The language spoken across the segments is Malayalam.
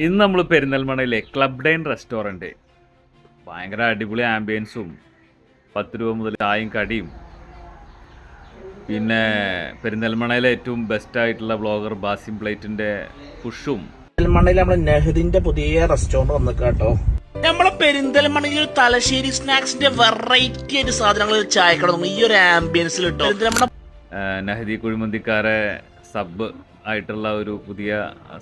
ഇന്ന് നമ്മൾ പെരിന്തൽമണ്ണയിലെ ക്ലബ് ഡൈൻ റെസ്റ്റോറൻറ്റ് ഭയങ്കര അടിപൊളി ആംബിയൻസും 10 രൂപ മുതൽ ചായയും കടിയും പിന്നെ പെരിന്തൽമണ്ണയിലെ ഏറ്റവും ബെസ്റ്റ് ആയിട്ടുള്ള ബ്ലോഗർ ബാസിം പ്ലേറ്റിൻ്റെ ഫുഷും. പെരിന്തൽമണ്ണയിൽ നമ്മുടെ നെഹദിന്റെ പുതിയ റെസ്റ്റോറന്റ് വന്നിട്ട് കേട്ടോ. നമ്മളെ പെരിന്തൽമണ്ണയിൽ തലശ്ശേരി സ്നാക്സിന്റെ വെറൈറ്റി ആയിട്ട് സാധനങ്ങൾ ചായക്കട ഈ ഒരു ആംബിയൻസിൽ കിട്ടും. നെഹദി കുഴിമന്തിക്കാരെ സബ് ആയിട്ടുള്ള ഒരു പുതിയ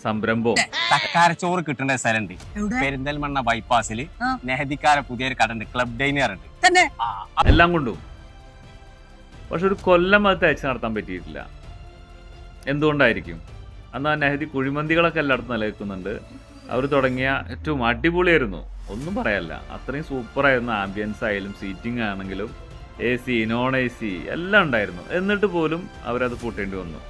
സംരംഭം. തക്കാരച്ചോറ് കിട്ടേണ്ട സ്ഥലമുണ്ട് പെരിന്തൽമണ്ണ ബൈപ്പാസിൽ. നെഹദിക്കാരെ പുതിയൊരു കട ഉണ്ട്, ക്ലബ് ഡൈനർ ഉണ്ട്, എല്ലാം കൊണ്ടും. പക്ഷെ ഒരു കൊല്ലം അത് തയ്ച്ച് നടത്താൻ പറ്റിയിട്ടില്ല. എന്തുകൊണ്ടായിരിക്കും? അന്ന് ആ നെഹദി കുഴിമന്തികളൊക്കെ എല്ലായിടത്തും നിലനിൽക്കുന്നുണ്ട്. അവർ തുടങ്ങിയ ഏറ്റവും അടിപൊളിയായിരുന്നു, ഒന്നും പറയാല്ല. അത്രയും സൂപ്പറായിരുന്നു. ആംബിയൻസ് ആയാലും സീറ്റിംഗ് ആണെങ്കിലും AC നോൺ AC എല്ലാം ഉണ്ടായിരുന്നു. എന്നിട്ട് പോലും അവരത് പൂട്ടേണ്ടി വന്നു.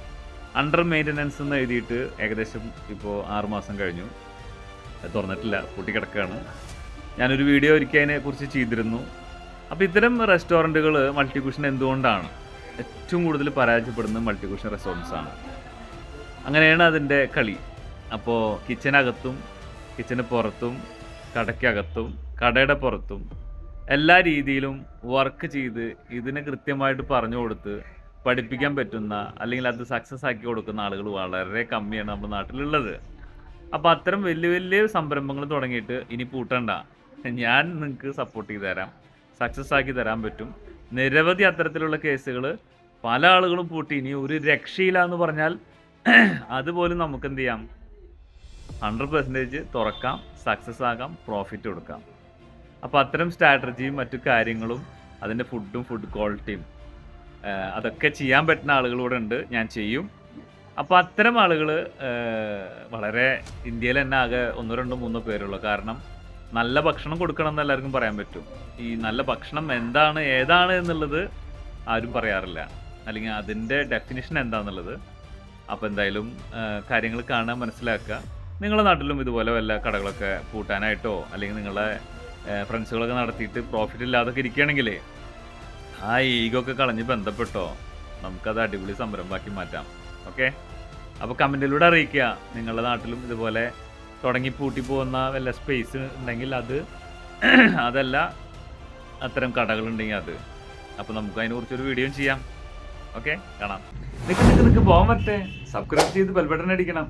അണ്ടർ മെയിൻ്റനൻസ് എന്ന് എഴുതിയിട്ട് ഏകദേശം ഇപ്പോൾ 6 മാസം കഴിഞ്ഞു. തുറന്നിട്ടില്ല, പൂട്ടിക്കിടക്കുകയാണ്. ഞാനൊരു വീഡിയോ ഒരിക്കൽ അതിനെക്കുറിച്ച് ചെയ്തിരുന്നു. അപ്പോൾ ഇത്തരം റെസ്റ്റോറൻറ്റുകൾ മൾട്ടി കുഷൻ എന്തുകൊണ്ടാണ് ഏറ്റവും കൂടുതൽ പരാജയപ്പെടുന്നത്? Multi cushion റെസ്റ്റോറൻറ്റ്സാണ്. അങ്ങനെയാണ് അതിൻ്റെ കളി. അപ്പോൾ കിച്ചനകത്തും കിച്ചന് പുറത്തും കടയ്ക്കകത്തും കടയുടെ പുറത്തും എല്ലാ രീതിയിലും വർക്ക് ചെയ്ത് ഇതിനെ കൃത്യമായിട്ട് പറഞ്ഞു കൊടുത്ത് പഠിപ്പിക്കാൻ പറ്റുന്ന അല്ലെങ്കിൽ അത് സക്സസ് ആക്കി കൊടുക്കുന്ന ആളുകൾ വളരെ കമ്മിയാണ് നമ്മുടെ നാട്ടിലുള്ളത്. അപ്പോൾ അത്തരം വലിയ വലിയ സംരംഭങ്ങൾ തുടങ്ങിയിട്ട് ഇനി പൂട്ടണ്ട, ഞാൻ നിങ്ങൾക്ക് സപ്പോർട്ട് ചെയ്ത് തരാം, സക്സസ് ആക്കി തരാൻ പറ്റും. നിരവധി അത്തരത്തിലുള്ള കേസുകൾ പല ആളുകളും പൂട്ടി ഇനി ഒരു രക്ഷയില്ല എന്ന് പറഞ്ഞാൽ അതുപോലും നമുക്ക് എന്ത് ചെയ്യാം, 100% തുറക്കാം, സക്സസ് ആകാം, പ്രോഫിറ്റ് കൊടുക്കാം. അപ്പോൾ അത്തരം സ്ട്രാറ്റജിയും മറ്റു കാര്യങ്ങളും അതിൻ്റെ ഫുഡ് ക്വാളിറ്റിയും അതൊക്കെ ചെയ്യാൻ പറ്റുന്ന ആളുകളൂടെ ഉണ്ട്, ഞാൻ ചെയ്യും. അപ്പോൾ അത്തരം ആളുകൾ വളരെ ഇന്ത്യയിൽ തന്നെ ആകെ 1, 2, 3 പേരുള്ളൂ. കാരണം നല്ല ഭക്ഷണം കൊടുക്കണം എന്ന് എല്ലാവർക്കും പറയാൻ പറ്റും. ഈ നല്ല ഭക്ഷണം എന്താണ് ഏതാണ് എന്നുള്ളത് ആരും പറയാറില്ല, അല്ലെങ്കിൽ അതിൻ്റെ ഡെഫിനിഷൻ എന്താണെന്നുള്ളത്. അപ്പോൾ എന്തായാലും കാര്യങ്ങൾ കാണാൻ മനസ്സിലാക്കുക. നിങ്ങളുടെ നാട്ടിലും ഇതുപോലെ വല്ല കടകളൊക്കെ പൂട്ടാനായിട്ടോ അല്ലെങ്കിൽ നിങ്ങളെ ഫ്രണ്ട്സുകളൊക്കെ നടത്തിയിട്ട് പ്രോഫിറ്റ് ഇല്ലാതൊക്കെ ഇരിക്കുകയാണെങ്കിലേ ആ ഈഗോ ഒക്കെ കളഞ്ഞ് ബന്ധപ്പെട്ടോ, നമുക്കത് അടിപൊളി സംരംഭമാക്കി മാറ്റാം. ഓക്കെ, അപ്പോൾ കമൻറ്റിലൂടെ അറിയിക്കുക നിങ്ങളുടെ നാട്ടിലും ഇതുപോലെ തുടങ്ങി പൂട്ടി പോകുന്ന വല്ല സ്പേസ് ഉണ്ടെങ്കിൽ അതല്ല അത്തരം കടകളുണ്ടെങ്കിൽ അത്. അപ്പോൾ നമുക്ക് അതിനെക്കുറിച്ചൊരു വീഡിയോ ചെയ്യാം. ഓക്കെ, കാണാം. നിൽക്ക് പോകാൻ പറ്റേ, സബ്സ്ക്രൈബ് ചെയ്ത് ബെൽ ബട്ടൺ അടിക്കണം.